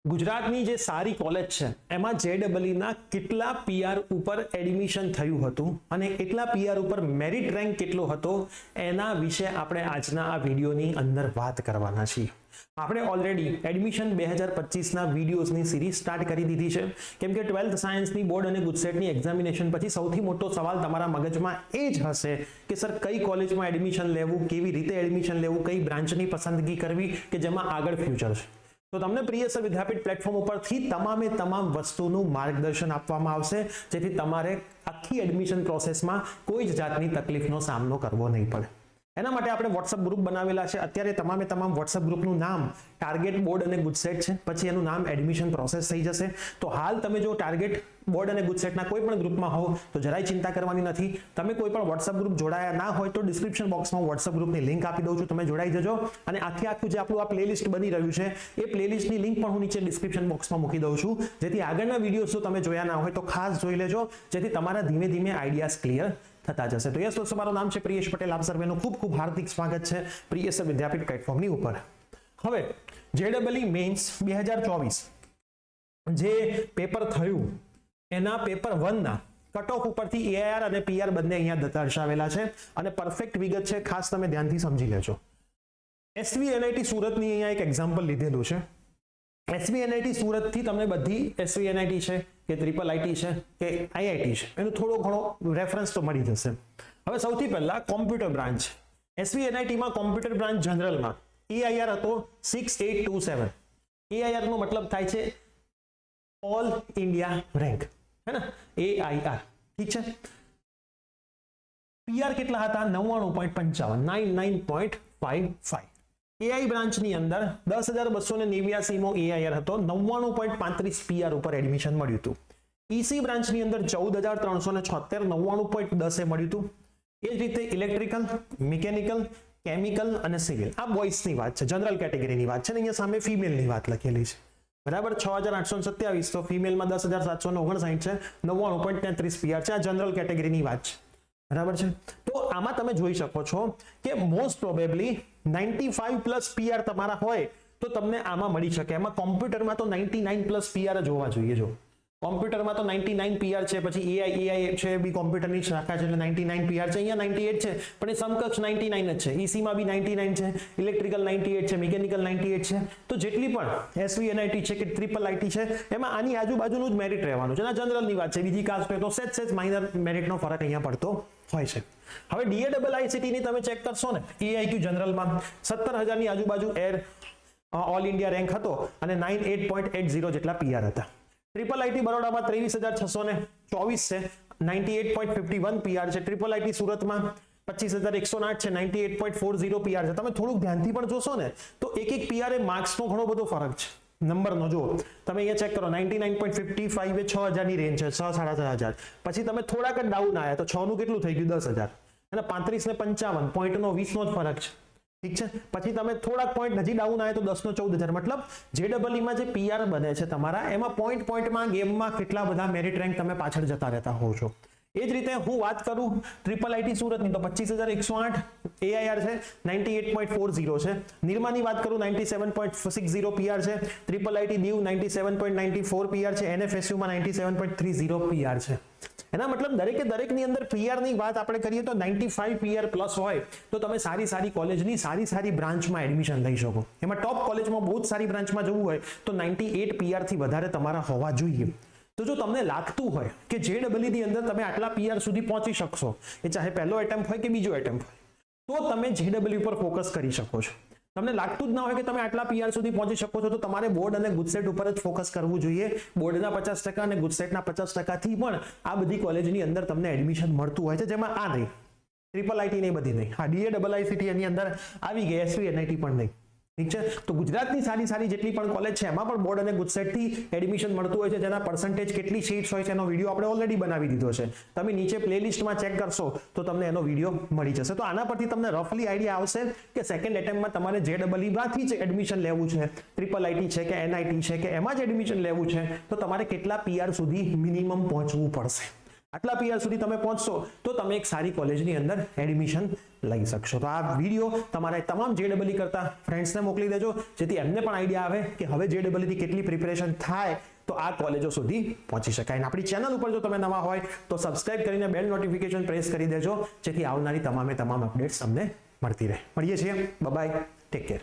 ગુજરાતની જે સારી કોલેજ છે એમાં JEE ના કેટલા પીઆર ઉપર એડમિશન થયું હતું અને કેટલા પીઆર ઉપર મેરિટ રેન્ક કેટલો હતો એના વિશે આપણે આજના આ વિડીયોની અંદર વાત કરવાના છીએ. આપણે ઓલરેડી એડમિશન 2025 ના વિડીયોઝની સિરીઝ સ્ટાર્ટ કરી દીધી છે કેમ કે 12th સાયન્સની બોર્ડ અને ગુજસેટની એક્ઝામિનેશન પછી સૌથી મોટો સવાલ તમારા મગજમાં એ જ હશે કે સર કઈ કોલેજમાં એડમિશન લેવું, કેવી રીતે એડમિશન લેવું, કઈ બ્રાન્ચની પસંદગી કરવી કે જેમાં આગળ ફ્યુચર છે. તો તમને પ્રિય સર વિદ્યાપીઠ પ્લેટફોર્મ ઉપરથી તમામે તમામ વસ્તુનું માર્ગદર્શન આપવામાં આવશે જેથી તમારે આખી એડમિશન પ્રોસેસમાં કોઈ જ જાતની તકલીફનો સામનો કરવો નહીં પડે. એના માટે આપણે WhatsApp ગ્રુપ બનાવેલા છે. અત્યારે તમામે તમામ WhatsApp ગ્રુપનું નામ ટાર્ગેટ બોર્ડ અને ગુજસેટ છે, પછી એનું નામ એડમિશન પ્રોસેસ થઈ જશે. તો હાલ તમે જો ટાર્ગેટ બોર્ડ અને ગુજસેટના કોઈ પણ ગ્રુપમાં હો તો જરાય ચિંતા કરવાની નથી. તમે કોઈ પણ WhatsApp ગ્રુપ જોડાયા ના હોય તો ડિસ્ક્રિપ્શન બોક્સમાં WhatsApp ગ્રુપની લિંક આપી દઉં છું, તમે જોડાઈ જજો. અને આખું જે આપણું આ પ્લેલિસ્ટ બની રહ્યું છે એ પ્લેલિસ્ટની લિંક પણ હું નીચે ડિસ્ક્રિપ્શન બોક્સમાં મૂકી દઉં છું જેથી આગળના વિડીયોઝ જો તમે જોયા ના હોય તો ખાસ જોઈ લેજો જેથી તમારા ધીમે ધીમે આઈડિયાઝ ક્લિયર થતા જશે. તો યસ દોસ્તો, મારું નામ છે પ્રિયેશ પટેલ. આપ સર્વેનું ખૂબ ખૂબ હાર્દિક સ્વાગત છે પ્રિયેશ વિદ્યાપીઠ પ્લેટફોર્મની ઉપર. હવે JEE મેન્સ 2024 જે પેપર થયું એના પેપર 1 ના કટ ઓફ ઉપરથી AIR અને PR બંને અહીંયા દર્શાવેલા છે અને પરફેક્ટ વિગત છે, ખાસ તમે ધ્યાનથી સમજી લેજો. SVNIT સુરતની અહીંયા એક એક્ઝામ્પલ લીધેલું છે. SVNIT સુરતથી તમને બધી SVNIT છે કે IIIT છે કે IIT છે એનું થોડો ઘણો રેફરન્સ તો મળી જશે. હવે સૌથી પહેલા કોમ્પ્યુટર બ્રાન્ચ. SVNIT માં કોમ્પ્યુટર બ્રાન્ચ જનરલમાં AIR હતો 6827. AIR નો મતલબ થાય છે ઓલ ઇન્ડિયા રેન્ક, હે ને, AIR. ઠીક છે. PR કેટલા હતા? 99.55, 99.55. AI બ્રાન્ચની અંદર 10,289 મો AIR હતો, 99.35 PR ઉપર એડમિશન મળ્યું હતું. EC બ્રાન્ચની અંદર 14,376, 99.10 મળ્યું હતું. એ જ રીતે ઇલેક્ટ્રિકલ, મિકેનિકલ, કેમિકલ અને સિવિલ, આ બોયઝની વાત છે, જનરલ કેટેગરીની વાત છે ને અહીંયા સામે ફિમેલની વાત લખેલી છે. બરાબર, 6,827 તો ફિમેલમાં 10,759 છે, 99.33 PR છે. આ જનરલ કેટેગરીની વાત છે. બરાબર છે. તો આમાં તમે જોઈ શકો છો કે મોસ્ટ પ્રોબેબલી 95 પ્લસ PR તમારા હોય તો તમને આમાં મળી શકે. એમાં કોમ્પ્યુટરમાં તો 99 પ્લસ PR જ હોવા જોઈએ. જો કોમ્પ્યુટરમાં તો 99 PR છે, પછી AI છે બી કોમ્પ્યુટરની શાખા છે એટલે 99 PR છે, અહીંયા 98 છે પણ એ સમકક્ષ 99 જ છે. EC માં બી 99 છે, ઇલેક્ટ્રિકલ 98 છે, મિકેનિકલ 98 છે. તો જેટલી પણ SVNIT છે કે IIIT છે એમાં આની આજુબાજુનું જ મેરિટ રહેવાનું છે. આ જનરલની વાત છે, બીજી કાસ્ટ હોય તો સેજ માઇનર મેરિટનો ફરક અહીંયા પડતો હોય છે. હવે DAIICT ની તમે ચેક કરશો ને, AIQ જનરલમાં 17,000 ની આજુબાજુ ઓલ ઇન્ડિયા રેન્ક હતો અને 98.80 જેટલા PR હતા. IIIT બરોડામાં 23,624 છે, 98.51 PR છે. IIIT સુરતમાં 25,108 છે, 98.40 PR છે. તમે થોડુંક ધ્યાનથી પણ જોશો ને તો એક PR એ માર્ક્સનો ઘણો બધો ફરક છે. નંબરનો જો તમે અહીંયા ચેક કરો, 99.55 એ 6,000 ની રેન્જ છે, 6,500. પછી તમે થોડાક જ ડાઉન આવ્યા તો 6 નું કેટલું થઈ ગયું? 10,000. અને 35 ને 55 પોઈન્ટનો 20 નો જ ફરક છે. ઠીક છે. પછી તમે થોડાક પોઈન્ટ હજી ડાઉન આવે તો 10 નો 14,000. મતલબ JEE માં જે PR બને છે તમારા એમાં પોઈન્ટમાં ગેમમાં કેટલા બધા મેરિટ રેન્ક તમે પાછળ જતા રહેતા હોવ છો. એ જ રીતે હું વાત કરું IIIT સુરતની તો 25,108 AIR છે, 98.40 છે. નિરમાની વાત કરું 97.60 PR છે. IIIT દીવ 97.94 PR છે. NFSU માં 97.30 PR છે. એના મતલબ દરેકની અંદર PR ની વાત આપણે કરીએ તો 95 PR પ્લસ હોય તો તમે સારી કોલેજની સારી બ્રાન્ચમાં એડમિશન લઈ શકો. એમાં ટોપ કોલેજમાં બહુ જ સારી બ્રાન્ચમાં જવું હોય તો 98 PR થી વધારે તમારા હોવા જોઈએ. તો જો તમને લાગતું હોય કે JEE ની અંદર તમે આટલા PR સુધી પહોંચી શકશો, એ ચાહે પહેલો એટેમ્પ હોય કે બીજો એટેમ્પ હોય, તો તમે JEE ઉપર ફોકસ કરી શકો છો. તમને લાગતું જ ના હોય કે તમે આટલા PR સુધી પહોંચી શકો છો તો તમારે બોર્ડ અને ગુજસેટ ઉપર જ ફોકસ કરવું જોઈએ. બોર્ડના 50% અને ગુજસેટના 50% થી પણ આ બધી કોલેજની અંદર તમને એડમિશન મળતું હોય છે, જેમાં આ નહીં, IIIT ને બધી નહીં. હા, DAIICT એની અંદર આવી ગઈ, SVNIT પણ નહીં. ઠીક છે. તો ગુજરાતની સારી જેટલી પણ કોલેજ છે એમાં પણ બોર્ડ અને ગુજસેટથી એડમિશન મળતું હોય છે, જેના પર્સન્ટેજ કેટલી સીટ્સ હોય છે એનો વિડીયો આપણે ઓલરેડી બનાવી દીધો છે. તમે નીચે પ્લેલિસ્ટમાં ચેક કરશો તો તમને એનો વિડીયો મળી જશે. તો આના પરથી તમને રફલી આઈડિયા આવશે કે સેકન્ડ એટેમ્પમાં તમારે JEE માંથી જ એડમિશન લેવું છે, IIIT છે કે NIT છે કે એમાં જ એડમિશન લેવું છે તો તમારે કેટલા PR સુધી મિનિમમ પહોંચવું પડશે. આટલા પીઆર સુધી તમે પહોંચશો તો તમે એક સારી કોલેજની અંદર એડમિશન લઈ શકશો. તો આ વિડીયો તમારે તમામ JEE કરતા ફ્રેન્ડ્સને મોકલી દેજો, જેથી એમને પણ આઈડિયા આવે કે હવે JEE થી કેટલી પ્રિપેરેશન થાય તો આ કોલેજો સુધી પહોંચી શકાય. અને આપણી ચેનલ ઉપર જો તમે નવા હોય તો સબસ્ક્રાઇબ કરીને બેલ નોટિફિકેશન પ્રેસ કરી દેજો, જેથી આવનારી તમામ અપડેટ્સ તમને મળતી રહે. મળીએ છીએ. Bye bye. Take care.